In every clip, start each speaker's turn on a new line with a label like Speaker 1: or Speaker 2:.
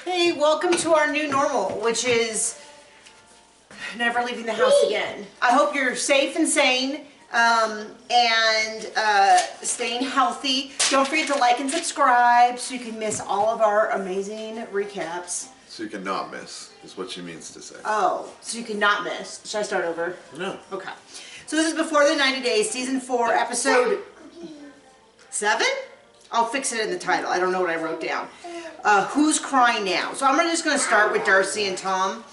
Speaker 1: Hey, welcome to our new normal, which is never leaving the house again. I hope you're safe and sane and staying healthy. Don't forget to like and subscribe so you can miss all of our amazing recaps.
Speaker 2: So you can not miss, is what she means to say.
Speaker 1: Oh, so you can not miss. Should I start over?
Speaker 2: No.
Speaker 1: Okay. So this is Before the 90 Days, Season 4, Episode 7? I'll fix it in the title. I don't know what I wrote down. Who's Crying Now? So I'm just going to start with Darcy and Tom.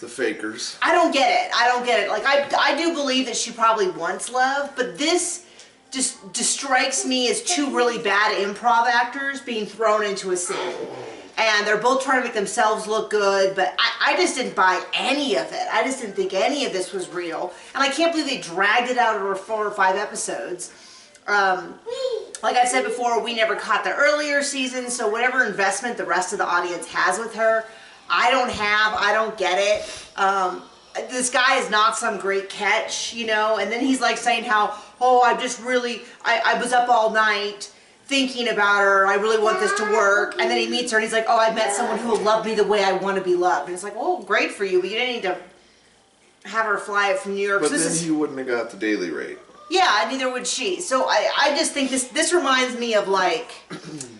Speaker 2: The fakers.
Speaker 1: I don't get it. I don't get it. Like, I do believe that she probably wants love, but this just strikes me as two really bad improv actors being thrown into a scene. And they're both trying to make themselves look good, but I just didn't buy any of it. I just didn't think any of this was real. And I can't believe they dragged it out over 4 or 5 episodes. Like I've said before, we never caught the earlier season, so whatever investment the rest of the audience has with her, I don't get it. This guy is not some great catch, you know, and then he's like saying how, oh, I was up all night thinking about her, I really want this to work, and then he meets her and he's like, oh, I met someone who will love me the way I want to be loved. And it's like, oh, great for you, but you didn't need to have her fly it from New York.
Speaker 2: But then he wouldn't have got the daily rate.
Speaker 1: Yeah, neither would she. So I just think this reminds me of, like,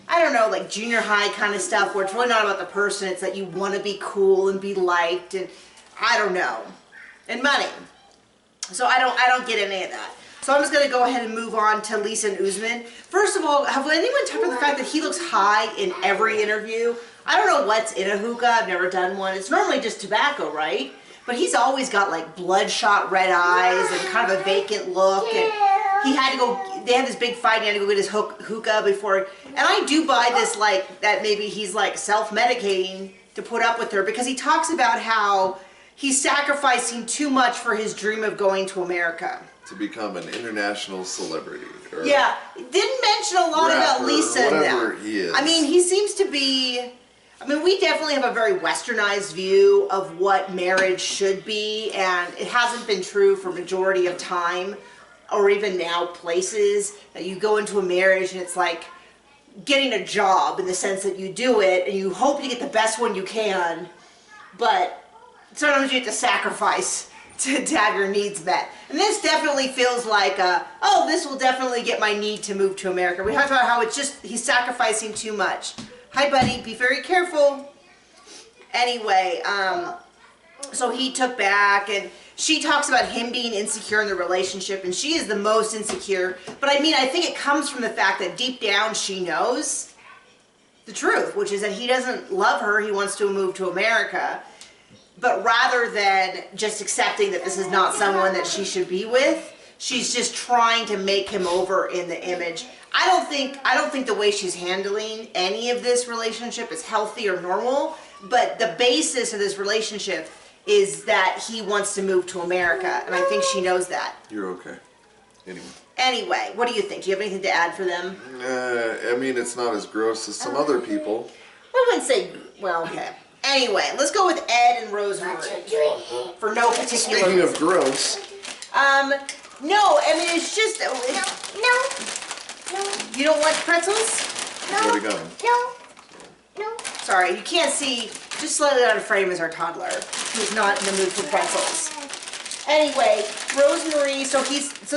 Speaker 1: I don't know, like junior high kind of stuff where it's really not about the person, it's that you want to be cool and be liked and I don't know. And money. So I don't get any of that. So I'm just going to go ahead and move on to Lisa and Usman. First of all, have anyone talked about the fact that he looks high in every interview? I don't know what's in a hookah. I've never done one. It's normally just tobacco, right? But he's always got like bloodshot red eyes and kind of a vacant look. And he had to go, they had this big fight and he had to go get his hookah before. And I do buy this, like, that maybe he's like self-medicating to put up with her, because he talks about how he's sacrificing too much for his dream of going to America.
Speaker 2: To become an international celebrity. Or
Speaker 1: yeah, didn't mention a lot about Lisa in that.
Speaker 2: He is.
Speaker 1: I mean, he seems to be, I mean, we definitely have a very westernized view of what marriage should be, and it hasn't been true for majority of time, or even now places, that you go into a marriage and it's like getting a job in the sense that you do it and you hope to get the best one you can, but sometimes you have to sacrifice to have your needs met. And this definitely feels like, oh, this will definitely get my need to move to America. We talked about how it's just, he's sacrificing too much. Hi, buddy, be very careful. Anyway, so he took back, and she talks about him being insecure in the relationship, and she is the most insecure. But I mean, I think it comes from the fact that deep down she knows the truth, which is that he doesn't love her, he wants to move to America. But rather than just accepting that this is not someone that she should be with, she's just trying to make him over in the image. I don't think the way she's handling any of this relationship is healthy or normal, but the basis of this relationship is that he wants to move to America, and I think she knows that.
Speaker 2: You're okay.
Speaker 1: Anyway, what do you think? Do you have anything to add for them?
Speaker 2: I mean, it's not as gross as some other people.
Speaker 1: I wouldn't say, well, okay. Anyway, let's go with Ed and Rosemary for no particular
Speaker 2: Speaking
Speaker 1: reason.
Speaker 2: of gross.
Speaker 1: No, I mean, it's just... No. You don't like pretzels?
Speaker 2: No. Where'd it go?
Speaker 1: No. Sorry, you can't see. Just slightly out of frame is our toddler, who's not in the mood for pretzels. Anyway, Rosemary, so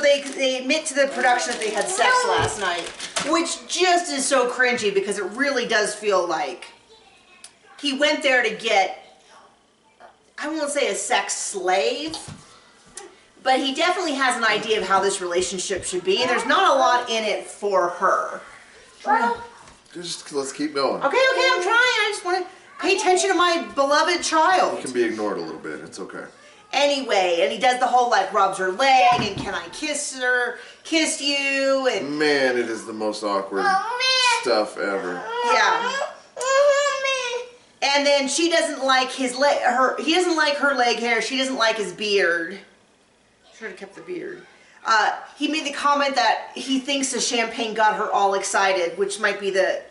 Speaker 1: they admit to the production that they had sex last night, which just is so cringy because it really does feel like he went there to get, I won't say a sex slave, but he definitely has an idea of how this relationship should be. There's not a lot in it for her.
Speaker 2: Just let's keep going.
Speaker 1: Okay, I'm trying. I just want to pay attention to my beloved child.
Speaker 2: You can be ignored a little bit. It's okay.
Speaker 1: Anyway, and he does the whole, like, rubs her leg, and can I kiss you, and...
Speaker 2: Man, it is the most awkward stuff ever.
Speaker 1: Yeah. And then she doesn't like he doesn't like her leg hair, she doesn't like his beard. Should have kept the beard. He made the comment that he thinks the champagne got her all excited, which might be the...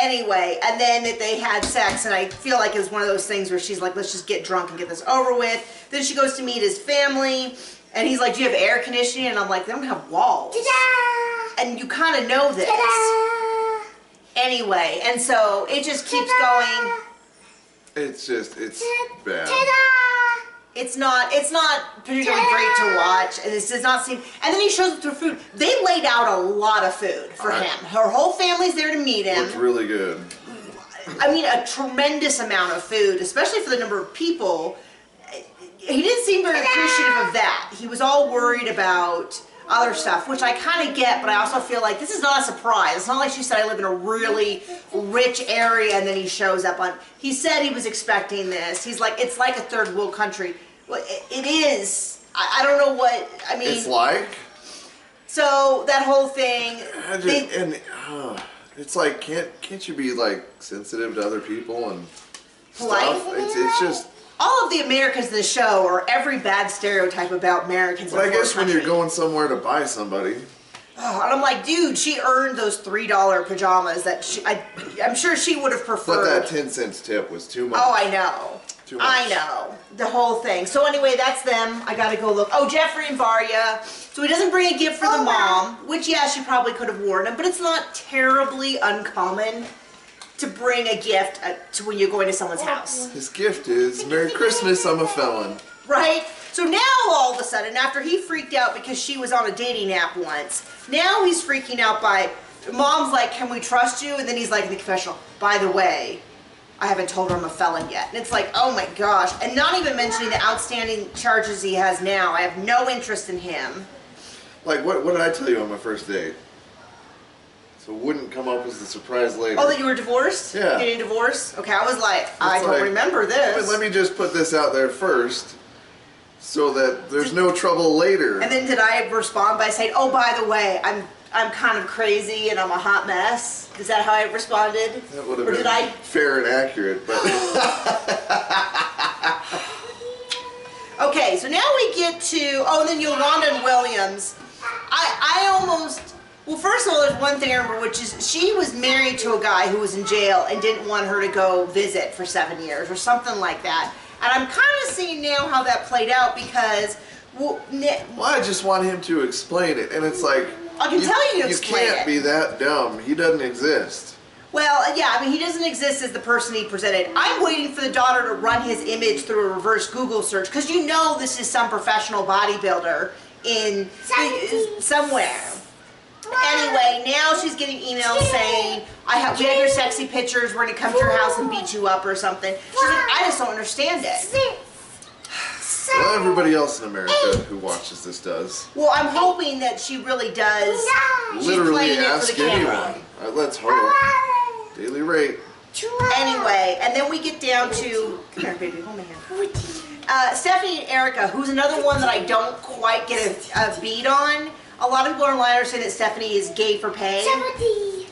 Speaker 1: Anyway, and then that they had sex, and I feel like it was one of those things where she's like, let's just get drunk and get this over with. Then she goes to meet his family, and he's like, do you have air conditioning? And I'm like, they don't have walls. Ta-da! And you kind of know this. Ta-da! Anyway, and so it just keeps going.
Speaker 2: It's bad.
Speaker 1: It's not particularly great to watch, and this does not seem. And then he shows up to food. They laid out a lot of food for him. Her whole family's there to meet him.
Speaker 2: Looked really good.
Speaker 1: I mean, a tremendous amount of food, especially for the number of people. He didn't seem very appreciative of that. He was all worried about other stuff, which I kind of get, but I also feel like this is not a surprise. It's not like she said I live in a really rich area and then he shows up on. He said he was expecting this. He's like, it's like a third world country. Well, it is. I don't know what, I mean.
Speaker 2: It's like.
Speaker 1: So that whole thing.
Speaker 2: It's like, can't you be like sensitive to other people and
Speaker 1: polite?
Speaker 2: Stuff? It's just.
Speaker 1: All of the Americans in the show are every bad stereotype about Americans.
Speaker 2: But I guess when you're going somewhere to buy somebody.
Speaker 1: Oh, and I'm like, dude, she earned those $3 pajamas that I'm sure she would have preferred.
Speaker 2: But that 10 cents tip was too much.
Speaker 1: Oh, I know.
Speaker 2: Too much.
Speaker 1: I know. The whole thing. So anyway, that's them. I gotta go look. Oh, Jeffrey and Varya. So he doesn't bring a gift for the mom, which, yeah, she probably could have worn him, but it's not terribly uncommon to bring a gift to when you're going to someone's house.
Speaker 2: His gift is, Merry Christmas, I'm a felon.
Speaker 1: Right? So now all of a sudden, after he freaked out because she was on a dating app once, now he's freaking out by, mom's like, can we trust you? And then he's like in the confessional, by the way, I haven't told her I'm a felon yet. And it's like, oh my gosh. And not even mentioning the outstanding charges he has now. I have no interest in him.
Speaker 2: Like, what did I tell you on my first date? So it wouldn't come up as a surprise later.
Speaker 1: Oh, that you were divorced?
Speaker 2: Yeah.
Speaker 1: Getting divorced? Okay, I was like, I don't remember this.
Speaker 2: Let me just put this out there first so that there's no trouble later.
Speaker 1: And then did I respond by saying, oh, by the way, I'm kind of crazy and I'm a hot mess? Is that how I responded?
Speaker 2: That would have been fair and accurate, but...
Speaker 1: Okay, so now we get to, oh, and then Yolanda and Williams. I almost... Well, first of all, there's one thing I remember, which is she was married to a guy who was in jail and didn't want her to go visit for 7 years or something like that. And I'm kind of seeing now how that played out because... Well,
Speaker 2: I just want him to explain it. And it's like...
Speaker 1: I can tell you to explain it.
Speaker 2: You can't be that dumb. He doesn't exist.
Speaker 1: Well, yeah, I mean, he doesn't exist as the person he presented. I'm waiting for the daughter to run his image through a reverse Google search because you know this is some professional bodybuilder in somewhere. Anyway, now she's getting emails saying, we have your sexy pictures, we're going to come to your house and beat you up or something. She's like, I just don't understand it.
Speaker 2: Well, everybody else in America who watches this does.
Speaker 1: Well, I'm hoping that she really does.
Speaker 2: Literally ask anyone. Let's hope. Daily rate.
Speaker 1: Anyway, and then we get down to, come here, baby, hold my hand. Stephanie and Erica, who's another one that I don't quite get a beat on. A lot of people online are saying that Stephanie is gay for pay.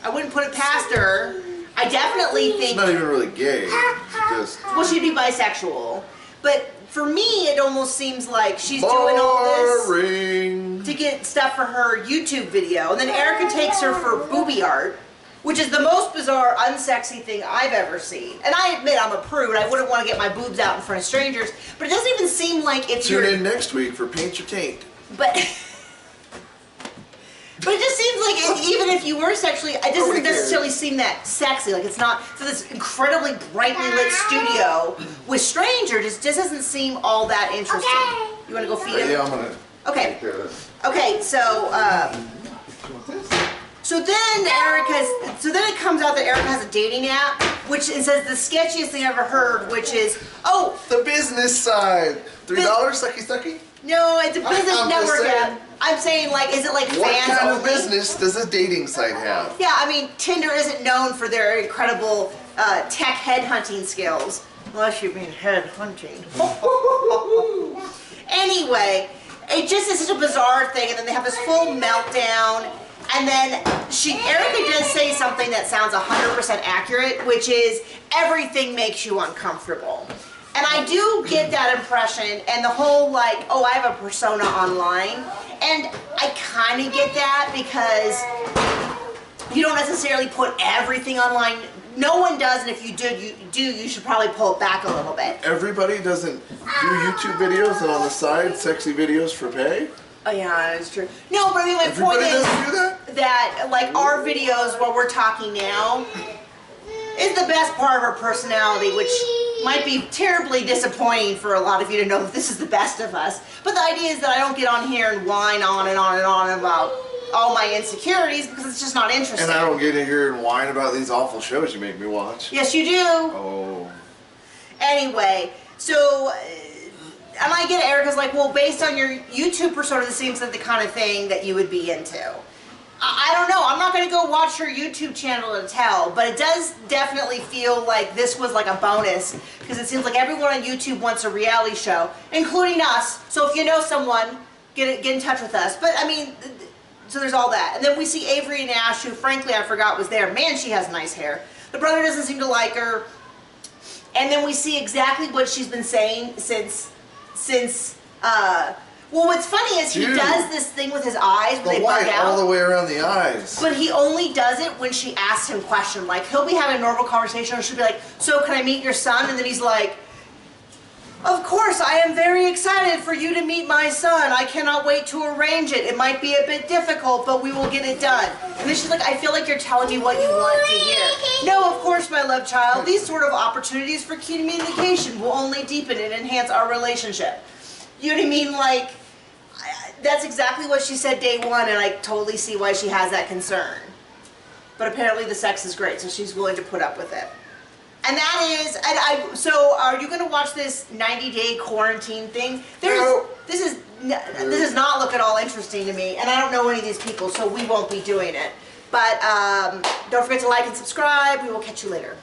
Speaker 1: I wouldn't put it past her. I definitely think...
Speaker 2: She's not even really gay. Just...
Speaker 1: Well, she'd be bisexual. But for me, it almost seems like she's doing all this to get stuff for her YouTube video. And then Erica takes her for booby art, which is the most bizarre, unsexy thing I've ever seen. And I admit I'm a prude. I wouldn't want to get my boobs out in front of strangers. But it doesn't even seem like if
Speaker 2: Tune in next week for Paint Your Taint.
Speaker 1: But it just seems like even if you were sexually, it doesn't necessarily seem that sexy. Like it's not, so this incredibly brightly lit studio with strangers just doesn't seem all that interesting. Okay. You want to go feed him?
Speaker 2: Yeah, I'm going to take care of this.
Speaker 1: Okay, so then it comes out that Erica has a dating app, which it says the sketchiest thing I've ever heard, which is,
Speaker 2: the business side. $3 sucky sucky?
Speaker 1: No, it's a business network app. I'm saying, like, is it like
Speaker 2: what
Speaker 1: fans
Speaker 2: kind
Speaker 1: only?
Speaker 2: of business does a dating site have?
Speaker 1: Yeah, I mean, Tinder isn't known for their incredible tech headhunting skills. Unless you mean headhunting. Anyway, it just is such a bizarre thing, and then they have this full meltdown, and then Erica does say something that sounds 100% accurate, which is, everything makes you uncomfortable. And I do get that impression, and the whole like, oh, I have a persona online, and I kind of get that because you don't necessarily put everything online. No one does, and if you do, you should probably pull it back a little bit.
Speaker 2: Everybody doesn't do YouTube videos and on the side, sexy videos for pay?
Speaker 1: Oh yeah, that's true. No, but I mean, my point is,
Speaker 2: everybody doesn't do that?
Speaker 1: that like our videos while we're talking now is the best part of her personality, which might be terribly disappointing for a lot of you to know that this is the best of us. But the idea is that I don't get on here and whine on and on and on about all my insecurities because it's just not interesting.
Speaker 2: And I don't get in here and whine about these awful shows you make me watch.
Speaker 1: Yes, you do.
Speaker 2: Oh.
Speaker 1: Anyway, so, and I get it, Erica's like, well, based on your YouTube persona, this seems like the kind of thing that you would be into. I don't know. I'm not going to go watch her YouTube channel to tell, but it does definitely feel like this was like a bonus because it seems like everyone on YouTube wants a reality show, including us. So if you know someone, get in touch with us. But I mean, so there's all that. And then we see Avery and Ash, who frankly I forgot was there. Man, she has nice hair. The brother doesn't seem to like her. And then we see exactly what she's been saying since well, what's funny is he does this thing with his eyes where they bug out.
Speaker 2: All the way around the eyes.
Speaker 1: But he only does it when she asks him questions. Like, he'll be having a normal conversation and she'll be like, so can I meet your son? And then he's like, of course, I am very excited for you to meet my son. I cannot wait to arrange it. It might be a bit difficult, but we will get it done. And then she's like, I feel like you're telling me what you want to hear. No, of course, my love child. These sort of opportunities for communication will only deepen and enhance our relationship. You know what I mean? Like, that's exactly what she said day one, and I totally see why she has that concern. But apparently the sex is great, so she's willing to put up with it. And that is, so are you going to watch this 90-day quarantine thing? This does not look at all interesting to me, and I don't know any of these people, so we won't be doing it. But don't forget to like and subscribe. We will catch you later.